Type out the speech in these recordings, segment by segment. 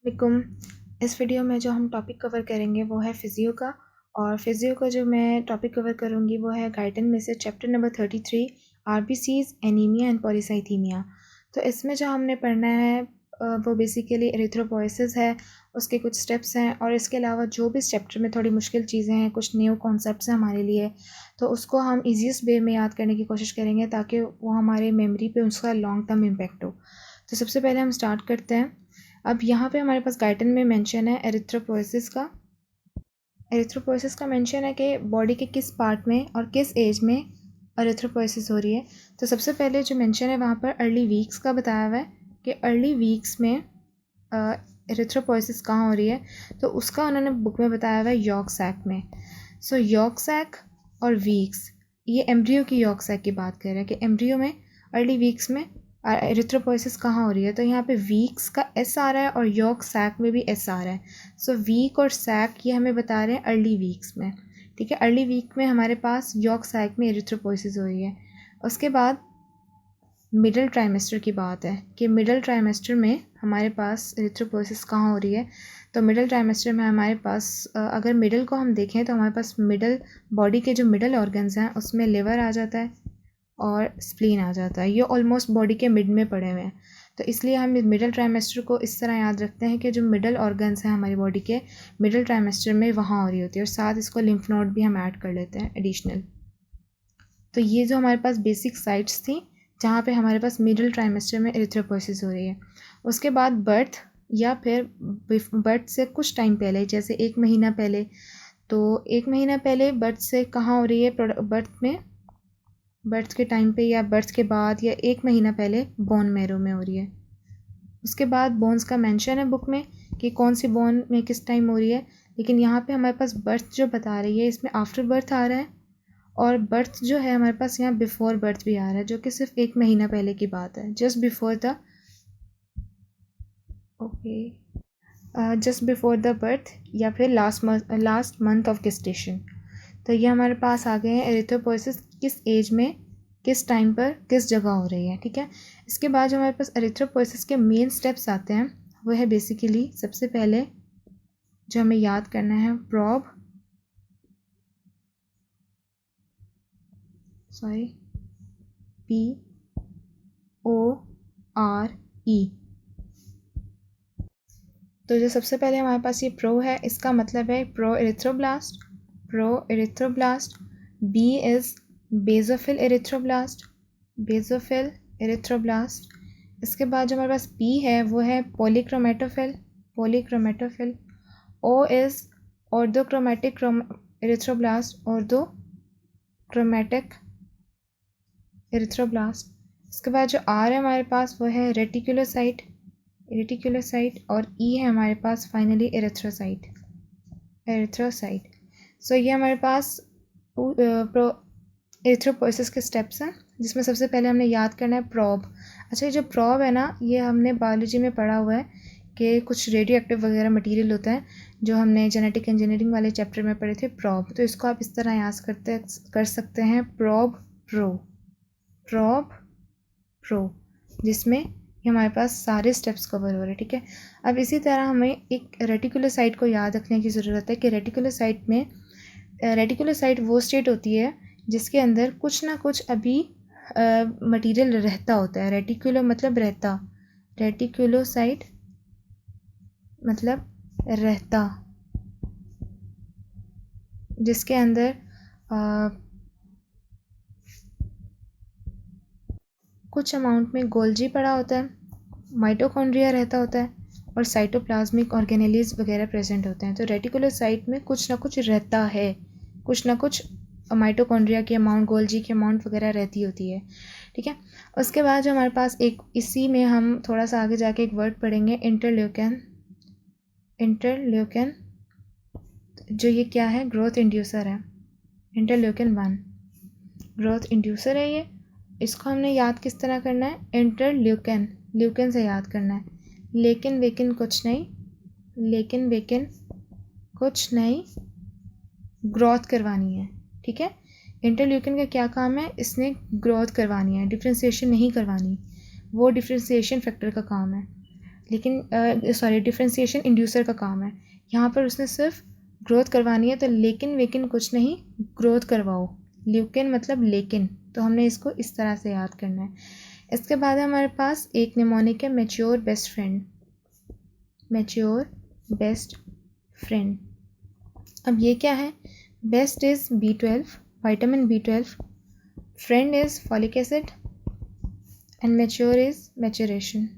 वालेकुम। इस वीडियो में जो हम टॉपिक कवर करेंगे वो है फ़िज़ियो का, और फ़िज़ियो का जो मैं टॉपिक कवर करूँगी वो है गाइडन में से chapter number 33 RBCs, anaemia and polycythaemia. तो इसमें जो हमने पढ़ना है वो बेसिकली एरिथ्रोपोइसिस है, उसके कुछ स्टेप्स हैं, और इसके अलावा जो भी इस चैप्टर में थोड़ी मुश्किल चीज़ें हैं, कुछ न्यू कॉन्सेप्ट्स हैं हमारे लिए, तो उसको हम ईज़ीएस्ट वे में याद करने की कोशिश करेंगे ताकि वो हमारे मेमोरी पे उसका लॉन्ग टर्म इम्पैक्ट हो। तो सबसे पहले हम स्टार्ट करते हैं। अब यहाँ पे हमारे पास गाइडन में मेंशन है एरिथ्रोपोइसिस का। एरिथ्रोपोइसिस का मेंशन है कि बॉडी के किस पार्ट में और किस एज में एरिथ्रोपोइसिस हो रही है। तो सबसे पहले जो मेंशन है वहाँ पर अर्ली वीक्स का बताया हुआ है कि अर्ली वीक्स में एरिथ्रोपोइसिस कहाँ हो रही है। तो उसका उन्होंने बुक में बताया हुआ है यॉर्क सैक में। सो यॉर्क सैक और वीक्स, ये एम्ब्रियो की यॉर्क सैक की बात कर रहे हैं कि एम्ब्रियो में अर्ली वीक्स में एरिथ्रोपोइसिस कहाँ हो रही है। तो यहाँ पे वीक्स का एस आ रहा है और यॉर्क सैक में भी एस आ रहा है। सो वीक और सैक ये हमें बता रहे हैं अर्ली वीक्स में। ठीक है, अर्ली वीक में हमारे पास यॉर्क सैक में एरिथ्रोपोइसिस हो रही है। उसके बाद मिडल ट्राइमेस्टर की बात है कि मिडल ट्राइमेस्टर में हमारे पास एरिथ्रोपोइसिस कहाँ हो रही है। तो मिडल ट्राइमेस्टर में हमारे पास अगर मिडल को हम देखें तो हमारे पास मिडल बॉडी के जो मिडल ऑर्गन्स हैं उसमें लिवर आ जाता है और स्प्लीन आ जाता है। ये ऑलमोस्ट बॉडी के मिड में पड़े हुए हैं, तो इसलिए हम मिडल ट्राइमेस्टर को इस तरह याद रखते हैं कि जो मिडल ऑर्गन्स हैं हमारी बॉडी के मिडल ट्राइमेस्टर में वहाँ हो रही होती है, और साथ इसको लिम्फ नोड भी हम ऐड कर लेते हैं एडिशनल। तो ये जो हमारे पास बेसिक साइट्स थी जहाँ पे हमारे पास मिडल ट्राइमेस्टर में एरिथ्रोपोइसिस हो रही है। उसके बाद बर्थ या फिर बर्थ से कुछ टाइम पहले, जैसे 1 महीना पहले, तो 1 महीना पहले बर्थ से कहाँ हो रही है, बर्थ में, बर्थ के टाइम पे या बर्थ के बाद या 1 महीना पहले बोन मैरो में हो रही है। उसके बाद बोन्स का मेंशन है बुक में कि कौन सी बोन में किस टाइम हो रही है, लेकिन यहाँ पे हमारे पास बर्थ जो बता रही है इसमें आफ्टर बर्थ आ रहा है, और बर्थ जो है हमारे पास यहाँ बिफोर बर्थ भी आ रहा है, जो कि सिर्फ 1 महीना पहले की बात है, just before the just before the birth या फिर लास्ट मंथ ऑफ गेस्टेशन। तो ये हमारे पास आ गए हैं एरिथ्रोपोइसिस किस एज में, किस टाइम पर, किस जगह हो रही है। ठीक है, इसके बाद जो हमारे पास एरिथ्रोपोइसिस के मेन स्टेप्स आते हैं वो है बेसिकली सबसे पहले जो हमें याद करना है PORE। तो जो सबसे पहले हमारे पास ये प्रो है, इसका मतलब है pro erythroblast. Pro erythroblast. B is basophil erythroblast, basophil erythroblast. इसके बाद जो हमारे पास पी है वो है polychromatophil, polychromatophil. O is orthochromatic erythroblast, orthochromatic erythroblast. इसके बाद जो आर है हमारे पास वो है रेटिकुलोसाइट, रेटिकुलोसाइट, और ई है हमारे पास फाइनली एरिथ्रोसाइट, एरिथ्रोसाइट। सो ये हमारे पास एरिथ्रोपोइसिस के स्टेप्स हैं, जिसमें सबसे पहले हमने याद करना है प्रॉब। अच्छा, ये जो प्रॉब है ना, ये हमने बायोलॉजी में पढ़ा हुआ है कि कुछ रेडियो एक्टिव वगैरह मटेरियल होता है जो हमने जेनेटिक इंजीनियरिंग वाले चैप्टर में पढ़े थे, प्रॉब। तो इसको आप इस तरह याद कर सकते हैं, प्रॉब प्रो, प्रॉब प्रो, जिसमें ये हमारे पास सारे स्टेप्स कवर हो रहे हैं। ठीक है, अब इसी तरह हमें एक रेटिकुलोसाइट को याद रखने की ज़रूरत है कि रेटिकुलोसाइट में, रेटिकुलोसाइट वो स्टेट होती है जिसके अंदर कुछ ना कुछ अभी मटेरियल रहता होता है। रेटिकुलो मतलब रहता, रेटिकुलोसाइट मतलब रहता, जिसके अंदर कुछ अमाउंट में गोल्जी पड़ा होता है, माइटोकॉन्ड्रिया रहता होता है, और साइटोप्लाज्मिक ऑर्गेनेलीज वगैरह प्रेजेंट होते हैं। तो रेटिकुलोसाइट में कुछ ना कुछ रहता है, कुछ ना कुछ माइटोकॉन्ड्रिया की अमाउंट, गोल्जी की अमाउंट वगैरह रहती होती है। ठीक है, उसके बाद जो हमारे पास एक, इसी में हम थोड़ा सा आगे जाके एक वर्ड पढ़ेंगे, इंटरल्यूकन। इंटरल्यूकन जो ये क्या है, ग्रोथ इंड्यूसर है, इंटरल्यूकन 1 ग्रोथ इंड्यूसर है ये। इसको हमने याद किस तरह करना है, इंटरल्यूकन, ल्यूकन से याद करना है, लेकिन वेकिन कुछ नहीं, लेकिन वेकिन कुछ नहीं, ग्रोथ करवानी है। ठीक है, इंटरल्यूकन का क्या काम है, इसने ग्रोथ करवानी है, डिफ्रेंशिएशन नहीं करवानी, वो डिफ्रेंशिएशन फैक्टर का काम है। लेकिन डिफरेंशिएशन इंड्यूसर का काम है। यहाँ पर उसने सिर्फ ग्रोथ करवानी है, तो लेकिन वेकिन कुछ नहीं, ग्रोथ करवाओ। ल्यूकिन मतलब लेकिन, तो हमने इसको इस तरह से याद करना है। इसके बाद है हमारे पास एक निमोनिक है mature best friend. Mature best friend, अब ये क्या है? Best is B12, vitamin B12, friend is folic acid and mature is maturation.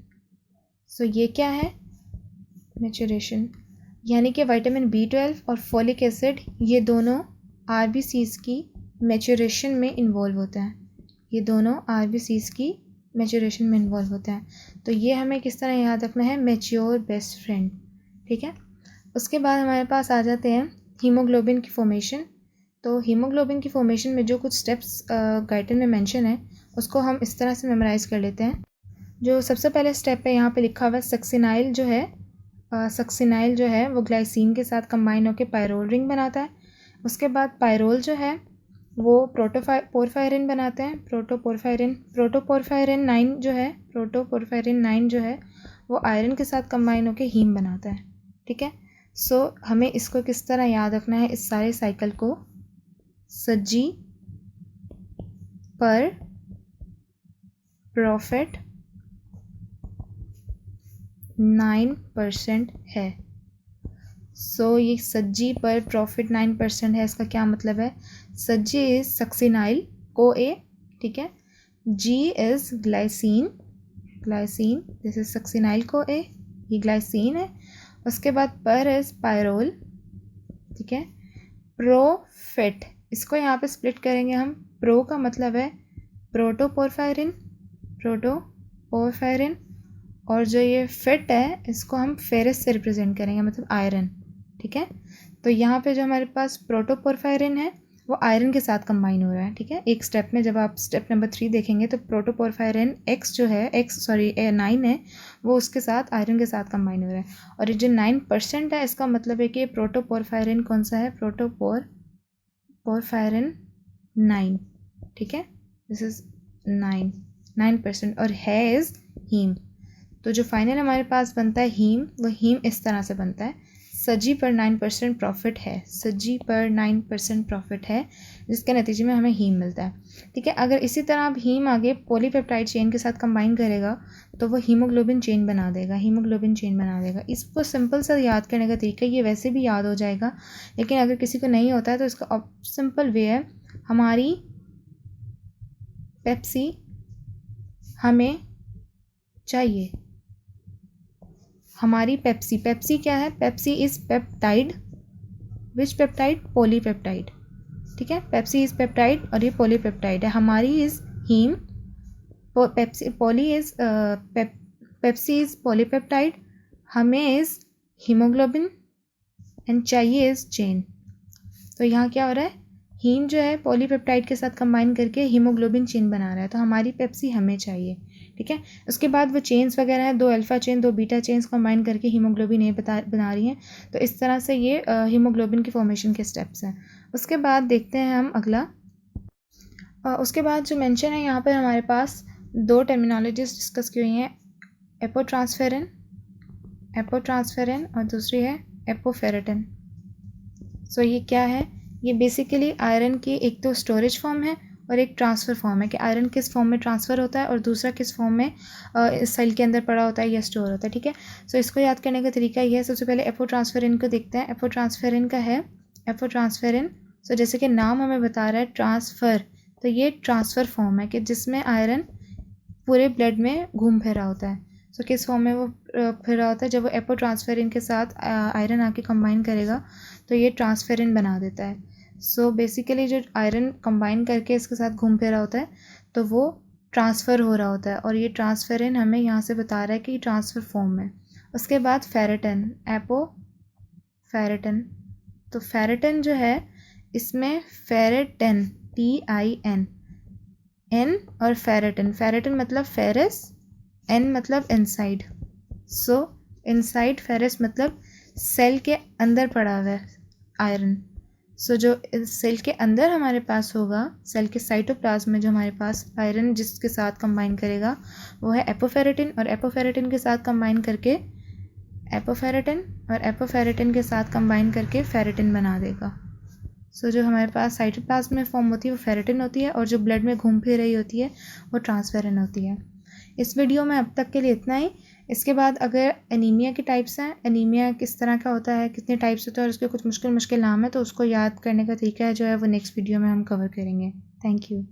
So ये क्या है? मैच्योरेशन, यानी कि विटामिन B12 और फॉलिक एसिड ये दोनों RBCs की मैच्योरेशन में इन्वॉल्व होते हैं। ये दोनों RBCs की मैच्योरेशन में इन्वॉल्व होते हैं। तो ये हमें किस तरह याद रखना है? मैच्योर बेस्ट फ्रेंड, ठीक है। उसके बाद हमारे पास आ जाते हैं हीमोग्लोबिन की फॉर्मेशन। तो हीमोग्लोबिन की फॉर्मेशन में जो कुछ स्टेप्स गाइटन में मेंशन है उसको हम इस तरह से मेमोराइज़ कर लेते हैं। जो सबसे पहले स्टेप है यहाँ पे लिखा हुआ है सक्सिनाइल जो है, सक्सिनाइल जो है वो ग्लाइसिन के साथ कंबाइन होकर पायरोल रिंग बनाता है। उसके बाद पायरोल जो है वो पोरफायरिन बनाते हैं, प्रोटोपोरफायरिन 9 जो है, प्रोटोपोरफायरिन 9 जो है वो आयरन के साथ कंबाइन होकर हीम बनाता है, ठीक है। सो हमें इसको किस तरह याद रखना है, इस सारे साइकिल को? सज्जी पर प्रॉफिट 9% है। सो ये सज्जी पर प्रॉफिट 9% है, इसका क्या मतलब है? सज्जी इज सक्सिनाइल को ए, ठीक है। G is glycine, glycine this is succinyl co A, ये ग्लाइसिन है। उसके बाद पर इज पायरोल, ठीक है। प्रोफिट, इसको यहाँ पे स्प्लिट करेंगे हम। प्रो का मतलब है प्रोटोपोरफायरिन, प्रोटोपोरफायरिन, और जो ये फिट है इसको हम फेरस से रिप्रेजेंट करेंगे, मतलब आयरन, ठीक है। तो यहाँ पे जो हमारे पास प्रोटोपोरफायरिन है वो आयरन के साथ कंबाइन हो रहा है, ठीक है। एक स्टेप में जब आप स्टेप नंबर 3 देखेंगे तो प्रोटोपोरफायरिन एक्स जो है, 9 है, वो उसके साथ आयरन के साथ कंबाइन हो रहा है। और ये जो 9% है इसका मतलब है कि प्रोटोपोरफायरिन कौन सा है? प्रोटोपोरफायरिन 9, ठीक है। दिस इज 9%, और है इज हीम। तो जो फाइनल हमारे पास बनता है हीम, वो हीम इस तरह से बनता है। सज्जी पर 9% प्रॉफिट है, सज्जी पर 9% प्रॉफिट है, जिसके नतीजे में हमें हीम मिलता है, ठीक है। अगर इसी तरह आप हीम आगे पॉलीपेप्टाइड चेन के साथ कंबाइन करेगा तो वो हीमोग्लोबिन चेन बना देगा, हीमोग्लोबिन चेन बना देगा। इसको सिंपल सा याद करने का तरीका, ये वैसे भी याद हो जाएगा, लेकिन अगर किसी को नहीं होता है तो इसका सिंपल वे है, हमारी पेप्सी हमें चाहिए, हमारी पेप्सी। पेप्सी क्या है? Pepsi is peptide, which peptide? Polypeptide, ठीक है। पेप्सी इज़ पेप्टाइड और ये पॉलीपेप्टाइड है। हमारी is haem, Pepsi poly is Pepsi is polypeptide, हमें इज़ हीमोग्लोबिन एंड चाहिए इज़ चेन। तो यहाँ क्या हो रहा है? हीम जो है पॉलीपेप्टाइड के साथ कंबाइन करके हीमोग्लोबिन चेन बना रहा है, तो हमारी पेप्सी हमें चाहिए, ठीक है। उसके बाद वो चेन्स वगैरह हैं, 2 alpha chain 2 beta chains combine करके हीमोग्लोबिन ए बना रही हैं। तो इस तरह से ये हीमोग्लोबिन की फॉर्मेशन के स्टेप्स हैं। उसके बाद देखते हैं हम अगला। उसके बाद जो मेंशन है यहाँ पर हमारे पास 2 टर्मिनोलॉजीज डिस्कस की हुई हैं, एपोट्रांसफेरिन और दूसरी है एपोफेरेटिन। सो ये क्या है? ये बेसिकली आयरन की एक तो स्टोरेज फॉर्म है और एक ट्रांसफ़र फॉर्म है, कि आयरन किस फॉर्म में ट्रांसफ़र होता है और दूसरा किस फॉर्म में इस सेल के अंदर पड़ा होता है या स्टोर होता है, ठीक है। सो इसको याद करने का तरीका ये है, सबसे पहले एपोट्रांसफेरिन को देखते हैं। एपोट्रांसफेरिन का है एपोट्रांसफेरिन, सो जैसे कि नाम हमें बता रहा है ट्रांसफ़र, तो ये ट्रांसफ़र फॉर्म है कि जिसमें आयरन पूरे ब्लड में घूम फिर रहा होता है। सो किस फॉर्म में वो फिर रहा होता है? जब वो एपोट्रांसफेरिन के साथ आयरन आके कंबाइन करेगा तो ये ट्रांसफेरिन बना देता है। सो बेसिकली जो आयरन कंबाइन करके इसके साथ घूम फिर रहा होता है तो वो ट्रांसफ़र हो रहा होता है, और ये ट्रांसफेरिन हमें यहाँ से बता रहा है कि ट्रांसफ़र फॉर्म में। उसके बाद फेरेटिन, एपोफेरेटिन, तो फेरेटिन जो है इसमें फेरेटिन TIN, एन और फेरेटिन, फेरेटिन मतलब फेरस, एन मतलब इनसाइड। सो इनसाइड फेरस मतलब सेल के अंदर पड़ा हुआ है आयरन, जो इस सेल के अंदर हमारे पास होगा, सेल के साइटोप्लाज्म में जो हमारे पास आयरन जिसके साथ कंबाइन करेगा वो है एपोफेरेटिन, और एपोफेरेटिन के साथ कंबाइन करके फेरेटिन बना देगा। जो हमारे पास साइटोप्लाज्म में फॉर्म होती है वो फेरेटिन होती है, और जो ब्लड में घूम फिर रही होती है वो ट्रांसफेरिन होती है। इस वीडियो में अब तक के लिए इतना ही। इसके बाद अगर एनीमिया के टाइप्स हैं, एनीमिया किस तरह का होता है, कितने टाइप्स होते हैं और उसके कुछ मुश्किल नाम है, तो उसको याद करने का तरीका है जो है वो नेक्स्ट वीडियो में हम कवर करेंगे। Thank you.